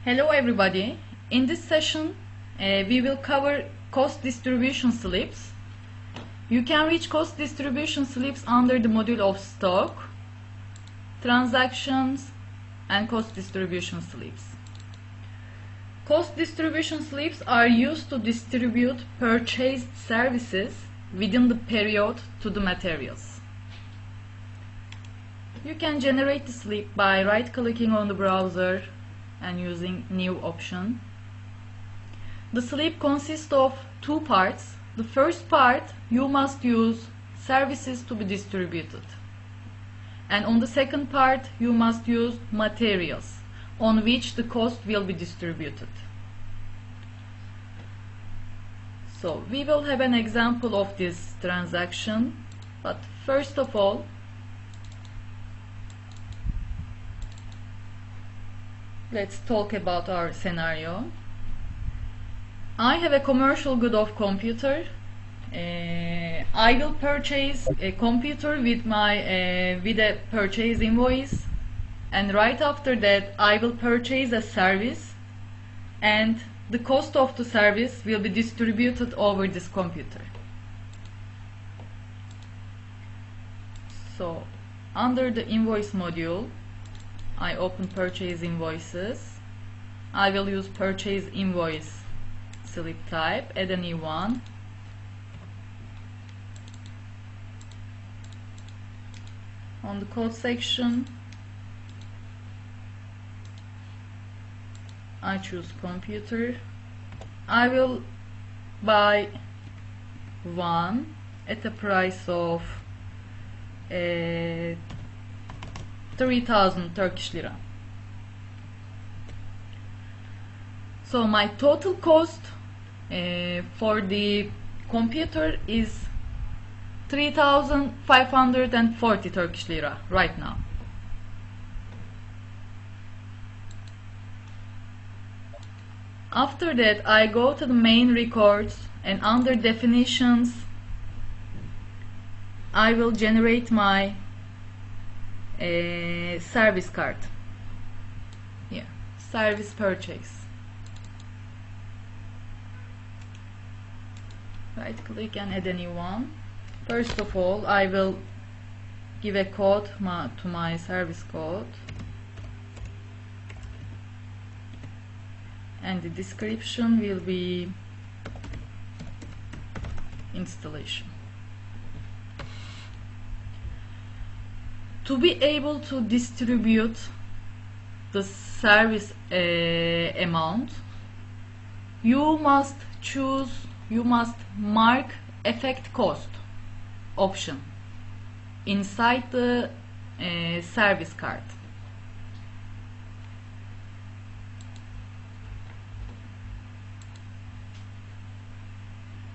Hello everybody. In this session we will cover cost distribution slips. You can reach cost distribution slips under the module of stock, transactions and cost distribution slips. Cost distribution slips are used to distribute purchased services within the period to the materials. You can generate the slip by right-clicking on the browser and using new option. The slip consists of two parts. The first part, you must use services to be distributed, and on the second part you must use materials on which the cost will be distributed. So we will have an example of this transaction, but first of all let's talk about our scenario. I have a commercial good of computer. I will purchase a computer with a purchase invoice, and right after that I will purchase a service, and the cost of the service will be distributed over this computer. So under the invoice module, I open purchase invoices. I will use purchase invoice slip type, add a new one. On the code section, I choose computer. I will buy one at a price of 3,000 Turkish lira. So my total cost for the computer is 3,540 Turkish lira right now. After that I go to the main records, and under definitions I will generate my service card. Yeah, service purchase. Right click and add a new one. First of all, I will give a code to my service code, and the description will be installation. To be able to distribute the service amount, you must mark effect cost option inside the service card.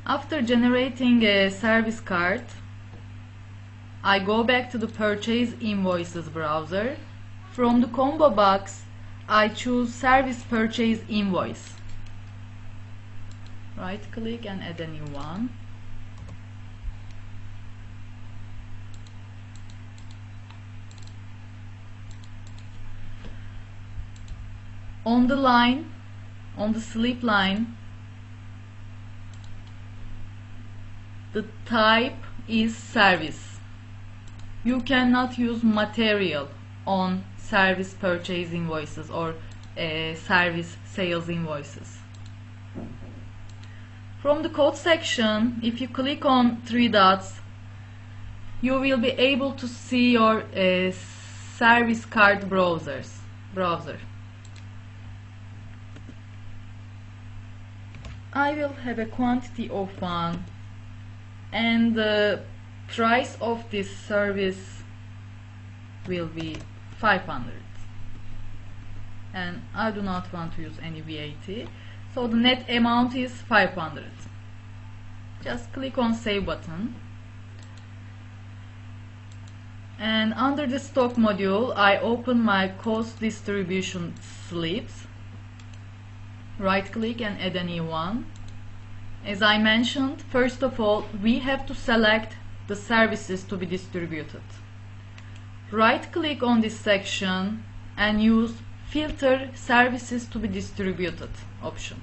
After generating a service card, I go back to the purchase invoices browser. From the combo box, I choose service purchase invoice. Right click and add a new one. On the slip line, the type is service. You cannot use material on service purchase invoices or service sales invoices. From the code section, if you click on three dots, you will be able to see your service card browser. I will have a quantity of one, and the price of this service will be 500, and I do not want to use any VAT, so the net amount is 500. Just click on save button, and under the stock module I open my cost distribution slips. Right click and add a new one. As I mentioned, first of all we have to select the services to be distributed. Right click on this section and use filter services to be distributed option.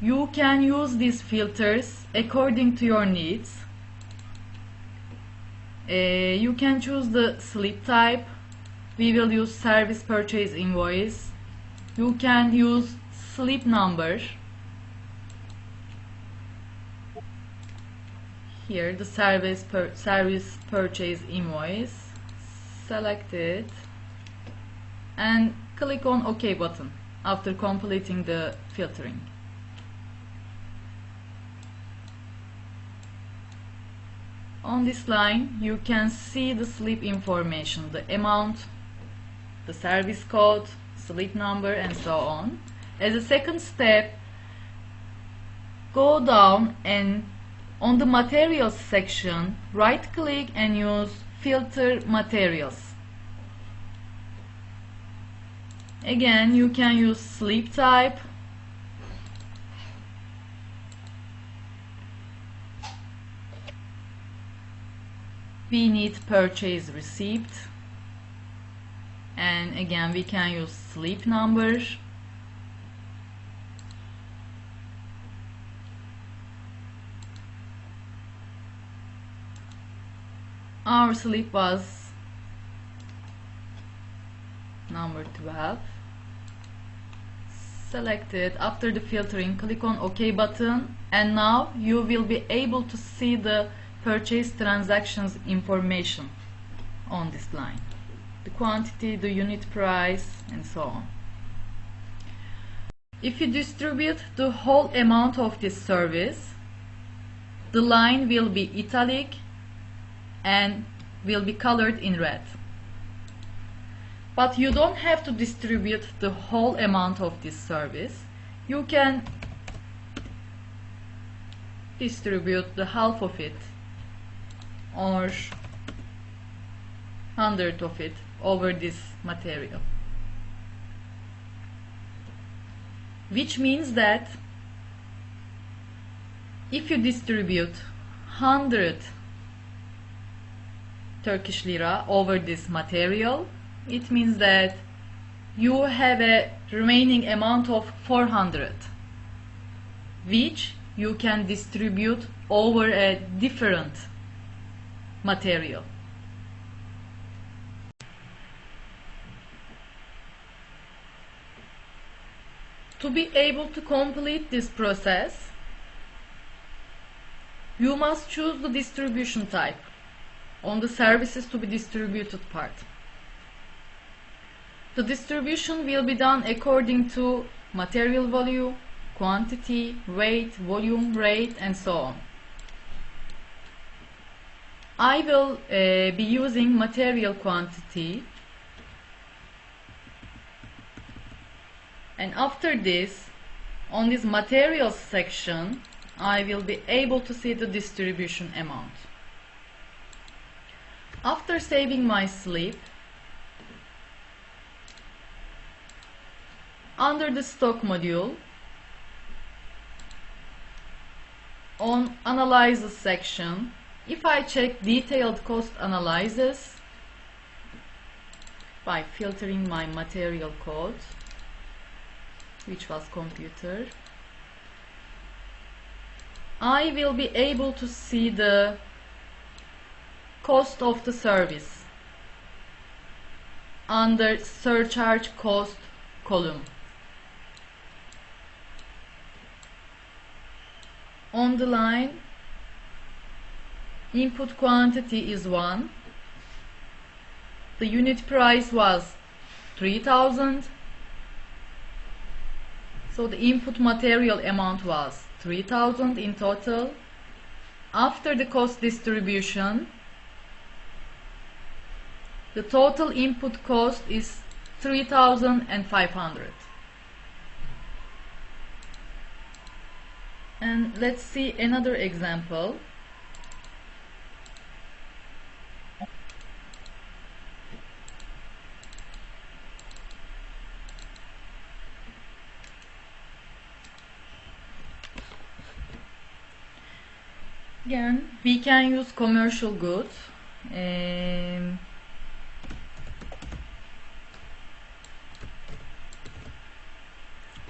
You can use these filters according to your needs. You can choose the slip type. We will use service purchase invoice. You can use slip number. Here the service purchase invoice. Select it and click on OK button after completing the filtering. On this line you can see the slip information, the amount, the service code, slip number, and so on. As a second step, go down and on the materials section, right click and use filter materials. Again, you can use slip type. We need purchase receipt, and again we can use slip number. Our slip was number 12. Select it. After the filtering, click on OK button, and now you will be able to see the purchase transactions information on this line, the quantity, the unit price, and so on. If you distribute the whole amount of this service, the line will be italic and will be colored in red. But you don't have to distribute the whole amount of this service. You can distribute the half of it or 100 of it over this material, which means that if you distribute 100 Turkish lira over this material, it means that you have a remaining amount of 400, which you can distribute over a different material. To be able to complete this process, you must choose the distribution type on the services to be distributed part. The distribution will be done according to material value, quantity, weight, volume, rate, and so on. I will be using material quantity, and after this, on this materials section, I will be able to see the distribution amount. After saving my slip, under the stock module, on analysis section, if I check detailed cost analysis by filtering my material code, which was computer, I will be able to see the cost of the service under surcharge cost column. On the line, input quantity is 1, the unit price was 3000, so the input material amount was 3000 in total. After the cost distribution, the total input cost is 3500. And let's see another example. Again, we can use commercial goods.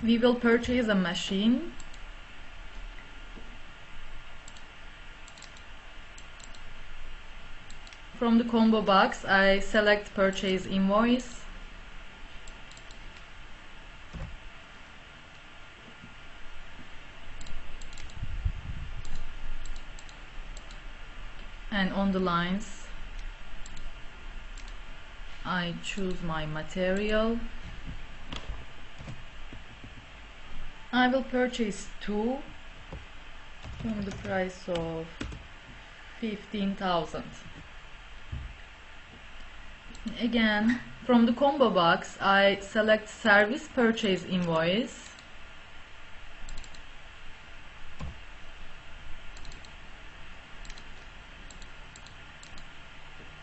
we will purchase a machine. From the combo box, I select purchase invoice. And on the lines, I choose my material. I will purchase 2 from the price of 15,000. Again, from the combo box, I select service purchase invoice.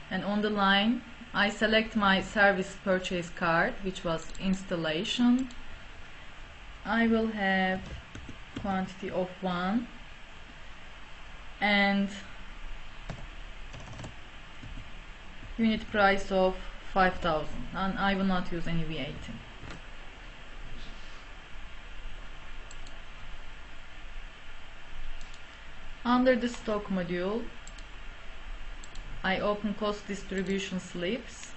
And on the line, I select my service purchase card, which was installation. I will have quantity of 1 and unit price of 5,000, and I will not use any VAT. Under the stock module, I open cost distribution slips.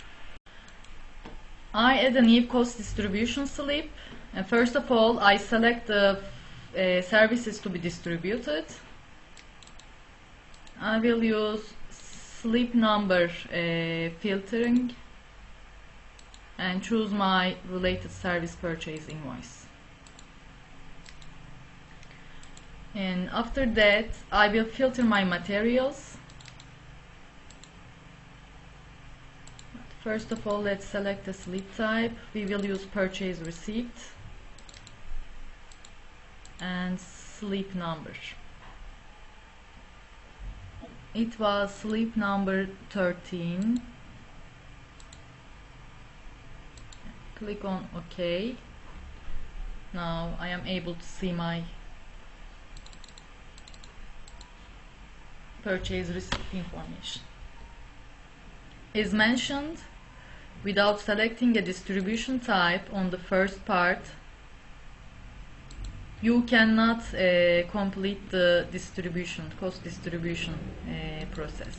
I add a new cost distribution slip, and first of all I select the services to be distributed. I will use slip number filtering and choose my related service purchase invoice. And after that, I will filter my materials. First of all, let's select the slip type. We will use purchase receipt and slip number. It was slip number 13. Click on OK. Now I am able to see my purchase receipt information. As mentioned, without selecting a distribution type on the first part, you cannot complete the cost distribution process.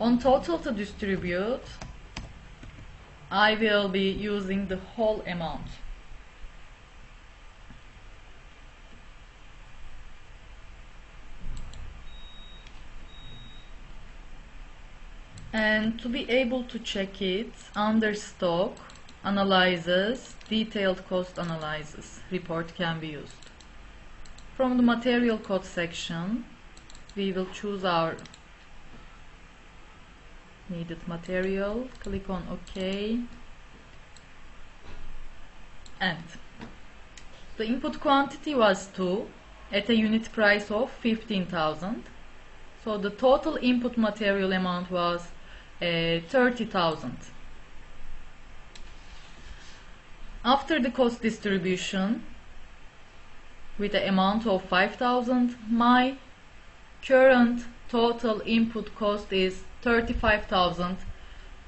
On total to distribute, I will be using the whole amount. And to be able to check it, under stock, analysis, detailed cost analysis report can be used. From the material code section, we will choose our needed material, click on OK, and the input quantity was 2 at a unit price of 15,000. So the total input material amount was 30,000. After the cost distribution, with the amount of 5,000, my current total input cost is 35,000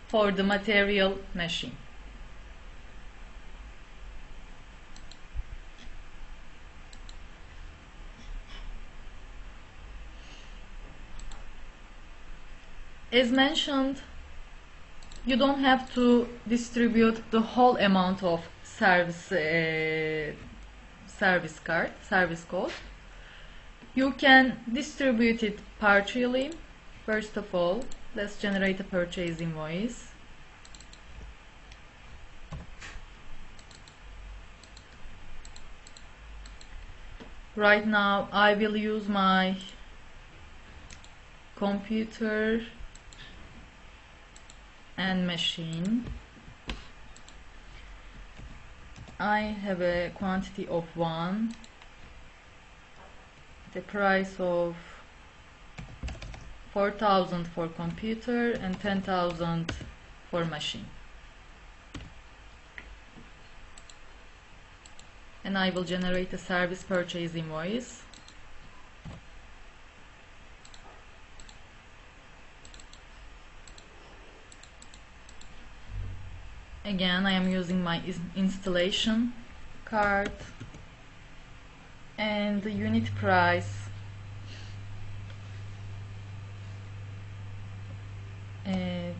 for the material machine. As mentioned, you don't have to distribute the whole amount of service cost. You can distribute it partially. First of all, let's generate a purchase invoice. Right now, I will use my computer and machine. I have a quantity of 1, the price of 4,000 for computer and 10,000 for machine. And I will generate a service purchase invoice. Again, I am using my installation card. and the unit price at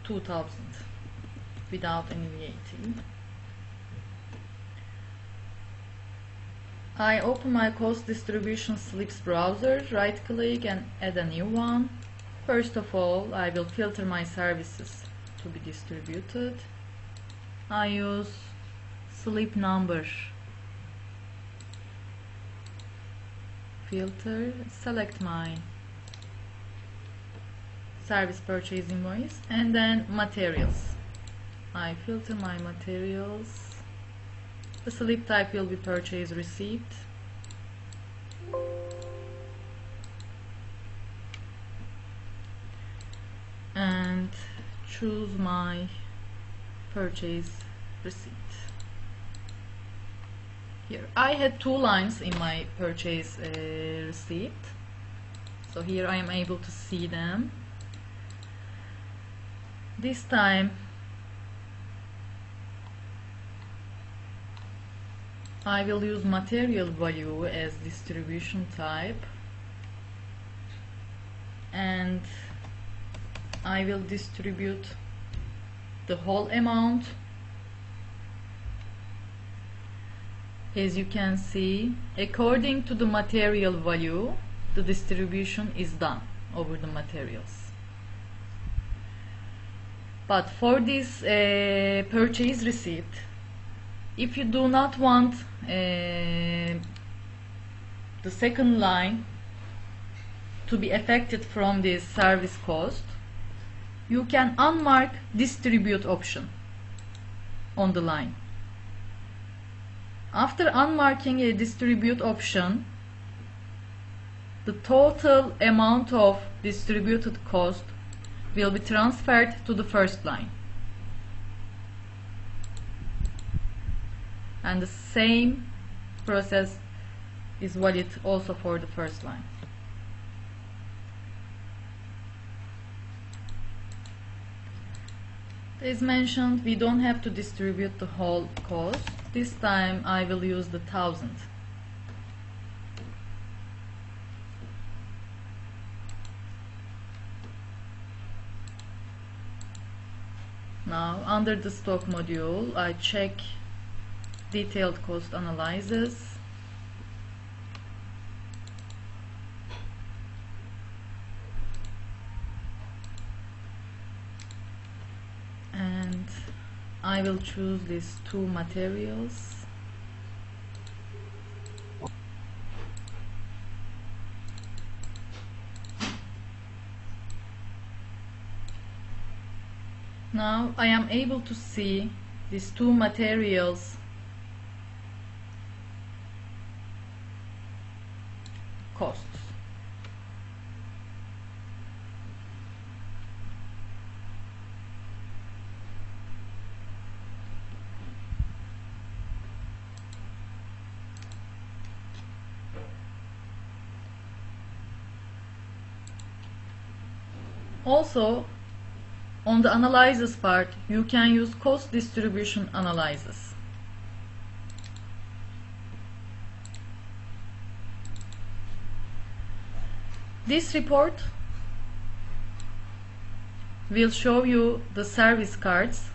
2000 without any VAT. I open my cost distribution slips browser, right click and add a new one. First of all, I will filter my services to be distributed. I use slip number filter, select my service purchase invoice, and then materials. I filter my materials. The slip type will be purchase receipt. And choose my purchase receipt. Here I had two lines in my purchase receipt, so here I am able to see them. This time I will use material value as distribution type, and I will distribute the whole amount. As you can see, according to the material value, the distribution is done over the materials. But for this purchase receipt, if you do not want the second line to be affected from this service cost, you can unmark distribute option on the line. After unmarking a distribute option, the total amount of distributed cost will be transferred to the first line. And the same process is valid also for the first line. As mentioned, we don't have to distribute the whole cost. This time I will use the 1000. Now under the stock module, I check detailed cost analysis. And I will choose these two materials. Now I am able to see these two materials costs. Also, on the analysis part, you can use cost distribution analysis. This report will show you the service cards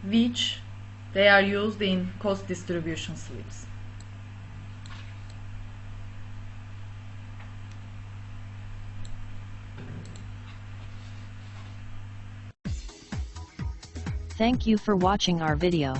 which they are used in cost distribution slips. Thank you for watching our video.